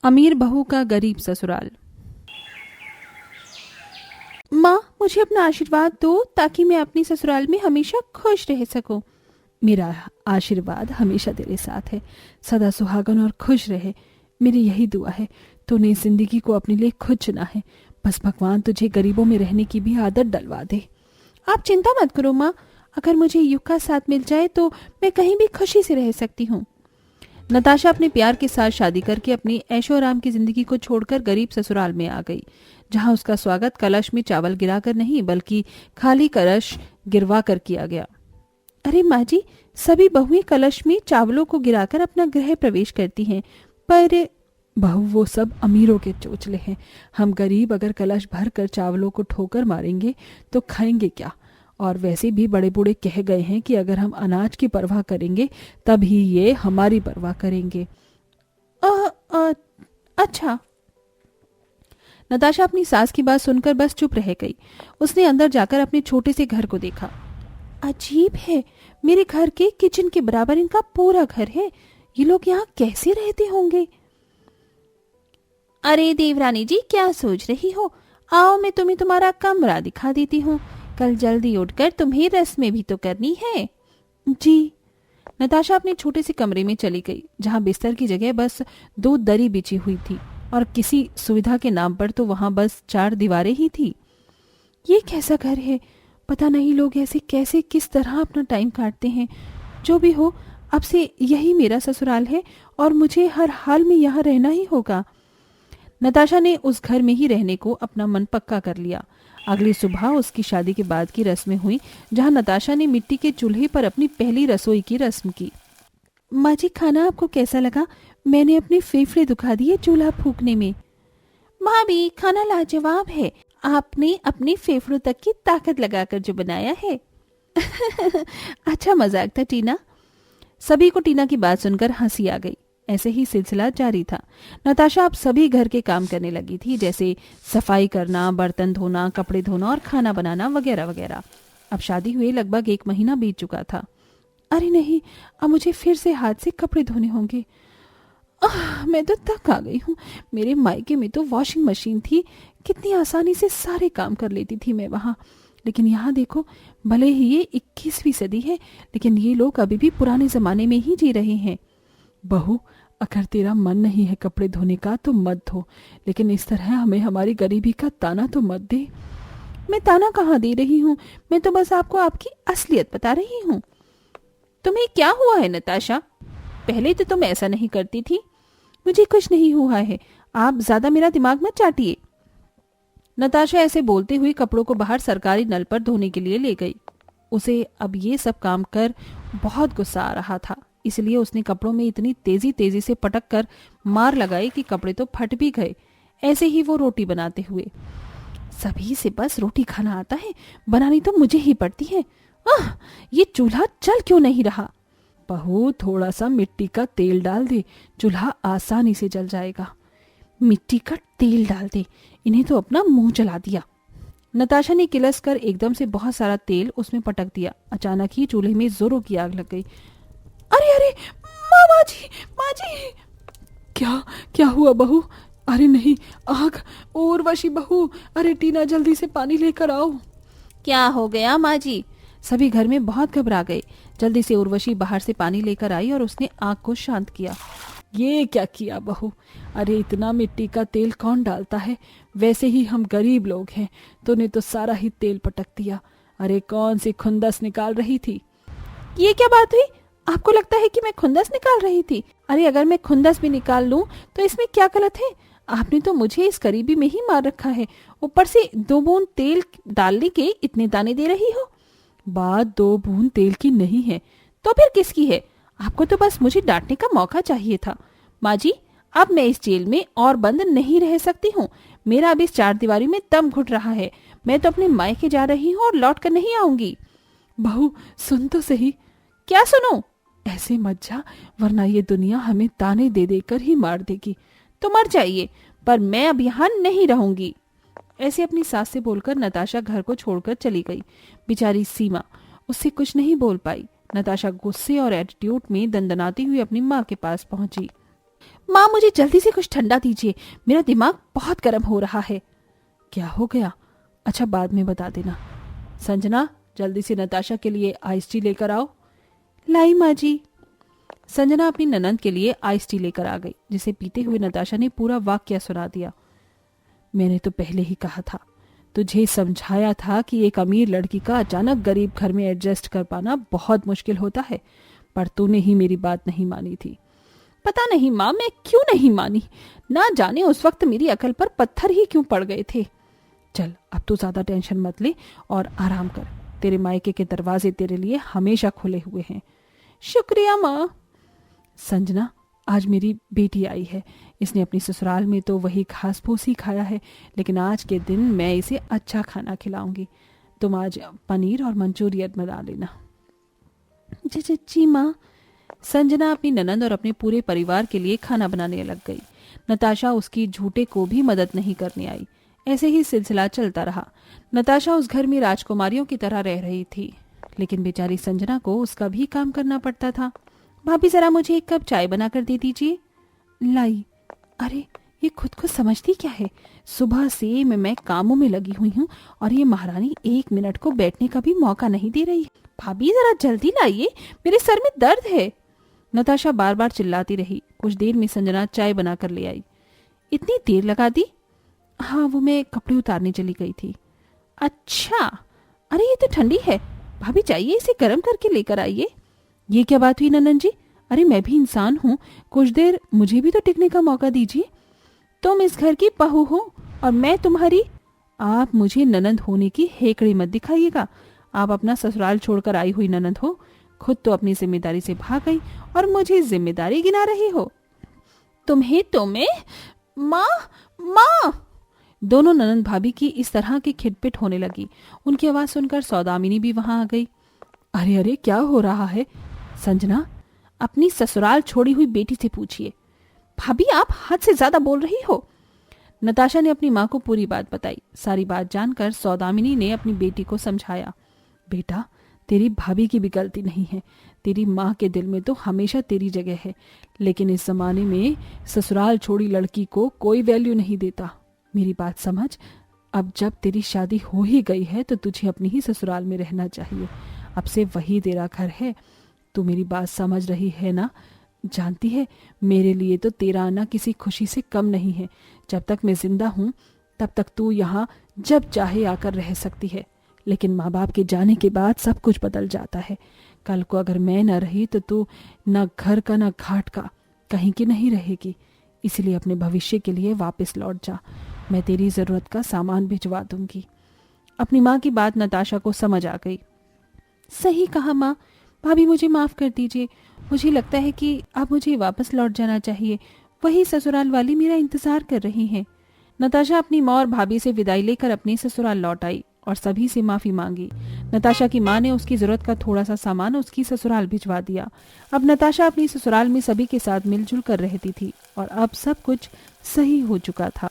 अमीर बहू का गरीब ससुराल। माँ, मुझे अपना आशीर्वाद दो ताकि मैं अपनी ससुराल में हमेशा खुश रह सकूं। मेरा आशीर्वाद हमेशा तेरे साथ है, सदा सुहागन और खुश रहे, मेरी यही दुआ है। तूने इस जिंदगी को अपने लिए खुद चुना है, बस भगवान तुझे गरीबों में रहने की भी आदत डलवा दे। आप चिंता मत करो माँ, अगर मुझे युग का साथ मिल जाए तो मैं कहीं भी खुशी से रह सकती हूँ। नताशा अपने प्यार के साथ शादी करके अपनी ऐशो आराम की जिंदगी को छोड़कर गरीब ससुराल में आ गई, जहां उसका स्वागत कलश में चावल गिराकर नहीं बल्कि खाली कलश गिरवा कर किया गया। अरे माँ जी, सभी बहुएं कलश में चावलों को गिराकर अपना गृह प्रवेश करती हैं, पर बहू वो सब अमीरों के चोचले हैं। हम गरीब अगर कलश भर कर चावलों को ठोकर मारेंगे तो खाएंगे क्या? और वैसे भी बड़े बूढ़े कह गए हैं कि अगर हम अनाज की परवाह करेंगे तभी ये हमारी परवाह करेंगे। अच्छा। नताशा अपनी सास की बात सुनकर बस चुप रह गई। उसने अंदर जाकर अपने छोटे से घर को देखा। अजीब है, मेरे घर के किचन के बराबर इनका पूरा घर है। ये लोग यहाँ कैसे रहते होंगे? अरे देवरानी जी, क्या सोच रही हो? आओ, मैं तुम्हें तुम्हारा कमरा दिखा देती हूँ। कल जल्दी उठकर तुम्हें रस्में भी तो करनी है। जी। नताशा अपने छोटे से कमरे में चली गई, जहाँ बिस्तर की जगह बस 2 दरी बिछी हुई थी और किसी सुविधा के नाम पर तो वहां बस 4 दीवारें ही थी। ये कैसा घर है? पता नहीं लोग ऐसे कैसे किस तरह अपना टाइम काटते हैं। जो भी हो, अब से यही मेरा ससुराल है और मुझे हर हाल में यहाँ रहना ही होगा। नताशा ने उस घर में ही रहने को अपना मन पक्का कर लिया। अगली सुबह उसकी शादी के बाद की रस्में हुई, जहां नताशा ने मिट्टी के चूल्हे पर अपनी पहली रसोई की रस्म की। माँ जी, खाना आपको कैसा लगा? मैंने अपने फेफड़े दुखा दिए चूल्हा फूकने में। भाभी, खाना लाजवाब है। आपने अपने फेफड़ों तक की ताकत लगाकर जो बनाया है। अच्छा मजाक था टीना। सभी को टीना की बात सुनकर हंसी आ गई। ऐसे ही सिलसिला जारी था। नताशा अब सभी घर के काम करने लगी थी, जैसे सफाई करना, बर्तन धोना, कपड़े धोना और खाना बनाना वगैरह वगैरह। अब शादी हुए लगभग 1 महीना बीत चुका था। अरे नहीं, अब मुझे फिर से हाथ से कपड़े धोने होंगे। मैं तो थक आ गई हूँ। मेरे मायके में तो वॉशिंग मशीन थी, कितनी आसानी से सारे काम कर लेती थी मैं वहाँ। लेकिन यहाँ देखो, भले ही ये 21वीं सदी है, लेकिन ये लोग अभी भी पुराने जमाने में ही जी रहे हैं। बहू, अगर तेरा मन नहीं है कपड़े धोने का तो मत धो, लेकिन इस तरह हमें हमारी गरीबी का ताना तो मत दे। मैं ताना कहाँ दे रही हूँ, मैं तो बस आपको आपकी असलियत बता रही हूँ। तुम्हें क्या हुआ है नताशा? पहले तो तुम ऐसा नहीं करती थी। मुझे कुछ नहीं हुआ है, आप ज्यादा मेरा दिमाग मत चाटिए। नताशा ऐसे बोलते हुए कपड़ों को बाहर सरकारी नल पर धोने के लिए ले गई। उसे अब ये सब काम कर बहुत गुस्सा आ रहा था, इसलिए उसने कपड़ों में इतनी तेजी से पटक कर मार लगाई कि कपड़े तो फट भी गए। ऐसे ही वो रोटी बनाते हुए, सभी से बस रोटी खाना आता है, बनानी तो मुझे ही पड़ती है। ये चूल्हा चल क्यों नहीं रहा? बहू, थोड़ा सा मिट्टी का तेल डाल दे, चूल्हा आसानी से जल जाएगा। मिट्टी का तेल डाल दे, इन्हें तो अपना मुंह जला दिया। नताशा ने किलस कर एकदम से बहुत सारा तेल उसमें पटक दिया। अचानक ही चूल्हे में जोरों की आग लग गई। अरे अरे, माँ जी, माँ जी! क्या क्या हुआ बहू? अरे नहीं, आग! उर्वशी बहू, अरे टीना, जल्दी से पानी लेकर आओ। क्या हो गया माँ जी? सभी घर में बहुत घबरा गए। जल्दी से उर्वशी बाहर से पानी लेकर आई और उसने आग को शांत किया। ये क्या किया बहू? अरे इतना मिट्टी का तेल कौन डालता है? वैसे ही हम गरीब लोग हैं, तूने तो सारा ही तेल पटक दिया। अरे कौन सी खुंदस निकाल रही थी? ये क्या बात हुई? आपको लगता है कि मैं खुंदस निकाल रही थी? अरे अगर मैं खुंदस भी निकाल लूं तो इसमें क्या गलत है? आपने तो मुझे इस गरीबी में ही मार रखा है, ऊपर से 2 बूंद तेल डालने के इतने ताने दे रही हो। बात 2 बूंद तेल की नहीं है तो फिर किसकी है? आपको तो बस मुझे डांटने का मौका चाहिए था। माँ जी, अब मैं इस जेल में और बंद नहीं रह सकती हूँ। मेरा अब इस 4 दीवारी में दम घुट रहा है। मैं तो अपने मायके जा रही हूँ और लौट कर नहीं आऊंगी। बहू, सुन तो सही। क्या सुनो? ऐसे मत जा, वरना ये दुनिया हमें ताने दे देकर ही मार देगी। तो मर जाइए, पर मैं अब यहाँ नहीं रहूंगी। ऐसे अपनी सास से बोलकर नताशा घर को छोड़कर चली गई। बेचारी सीमा उससे कुछ नहीं बोल पाई। नताशा गुस्से और एटीट्यूड में दंदनाती हुई अपनी माँ के पास पहुंची। माँ मुझे जल्दी से कुछ ठंडा दीजिए, मेरा दिमाग बहुत गर्म हो रहा है। क्या हो गया? अच्छा बाद में बता देना। संजना जल्दी से नताशा के लिए आइस टी लेकर आओ। लाई माँ जी। संजना अपनी ननंद के लिए आइस टी लेकर आ गई, जिसे पीते हुए नताशा ने पूरा वाक्य सुना दिया। मैंने तो पहले ही कहा था, तुझे समझाया था कि एक अमीर लड़की का अचानक गरीब घर में एडजस्ट कर पाना बहुत मुश्किल होता है, पर तूने ही मेरी बात नहीं मानी थी। पता नहीं माँ मैं क्यों नहीं मानी, ना जाने उस वक्त मेरी अकल पर पत्थर ही क्यों पड़ गए थे। चल अब तू ज्यादा टेंशन मत ले और आराम कर, तेरे मायके के दरवाजे तेरे लिए हमेशा खुले हुए हैं। शुक्रिया माँ। संजना आज मेरी बेटी आई है, इसने अपनी ससुराल में तो वही घास फूस ही खाया है, लेकिन आज के दिन मैं इसे अच्छा खाना खिलाऊंगी। तुम आज पनीर और मंचूरियन बना लेना। जी जी माँ। संजना अपनी ननंद और अपने पूरे परिवार के लिए खाना बनाने लग गई। नताशा उसकी झूठे को भी मदद नहीं करने आई। ऐसे ही सिलसिला चलता रहा। नताशा उस घर में राजकुमारियों की तरह रह रही थी, लेकिन बेचारी संजना को उसका भी काम करना पड़ता था। भाभी जरा मुझे एक कप चाय बना कर दे दीजिए। लाई। अरे ये खुद को समझती क्या है, सुबह से मैं कामों में लगी हुई हूँ और ये महारानी 1 मिनट को बैठने का भी मौका नहीं दे रही। भाभी जरा जल्दी लाइए, मेरे सर में दर्द है। नताशा बार बार चिल्लाती रही। कुछ देर में संजना चाय बना कर ले आई। इतनी देर लगा दी? हाँ वो मैं कपड़े उतारने चली गई थी। अच्छा, अरे ये तो ठंडी है, भाभी चाहिए इसे गर्म करके लेकर आइए। ये क्या बात हुई ननंद जी? अरे मैं भी इंसान हूँ, कुछ देर मुझे भी तो टिकने का मौका दीजिए। तुम इस घर की बहू हो और मैं तुम्हारी। आप मुझे ननंद होने की हेकड़ी मत दिखाइएगा। आप अपना ससुराल छोड़कर आई हुई ननंद हो, खुद तो अपनी जिम्मेदारी से भाग गई और मुझे जिम्मेदारी गिना रही हो। तुम्हें तो मैं माँ माँ। दोनों ननंद भाभी की इस तरह की खिटपिट होने लगी। उनकी आवाज सुनकर सौदामिनी भी वहां आ गई। अरे अरे क्या हो रहा है? संजना अपनी ससुराल छोड़ी हुई बेटी से पूछिए। भाभी आप हद से ज्यादा बोल रही हो। नताशा ने अपनी माँ को पूरी बात बताई। सारी बात जानकर सौदामिनी ने अपनी बेटी को समझाया। बेटा तेरी भाभी की भी गलती नहीं है, तेरी माँ के दिल में तो हमेशा तेरी जगह है, लेकिन इस जमाने में ससुराल छोड़ी लड़की को कोई वैल्यू नहीं देता। मेरी बात समझ, अब जब तेरी शादी हो ही गई है तो तुझे अपनी ही ससुराल में रहना चाहिए। अब से वही तेरा घर है। तू मेरी बात समझ रही है ना? जानती है मेरे लिए तो तेरा आना किसी खुशी से कम नहीं है। जब तक मैं जिंदा हूँ तब तक तू यहाँ जब चाहे आकर रह सकती है, लेकिन माँ बाप के जाने के बाद सब कुछ बदल जाता है। कल को अगर मैं न रही तो तू न घर का न घाट का कहीं की नहीं रहेगी। इसलिए अपने भविष्य के लिए वापस लौट जा, मैं तेरी जरूरत का सामान भिजवा दूंगी। अपनी माँ की बात नताशा को समझ आ गई। सही कहा माँ, भाभी मुझे माफ कर दीजिए। मुझे लगता है कि अब मुझे वापस लौट जाना चाहिए, वही ससुराल वाली मेरा इंतजार कर रही हैं। नताशा अपनी माँ और भाभी से विदाई लेकर अपने ससुराल लौट आई और सभी से माफी मांगी। नताशा की माँ ने उसकी जरूरत का थोड़ा सा सामान उसकी ससुराल भिजवा दिया। अब नताशा अपनी ससुराल में सभी के साथ मिलजुल कर रहती थी और अब सब कुछ सही हो चुका था।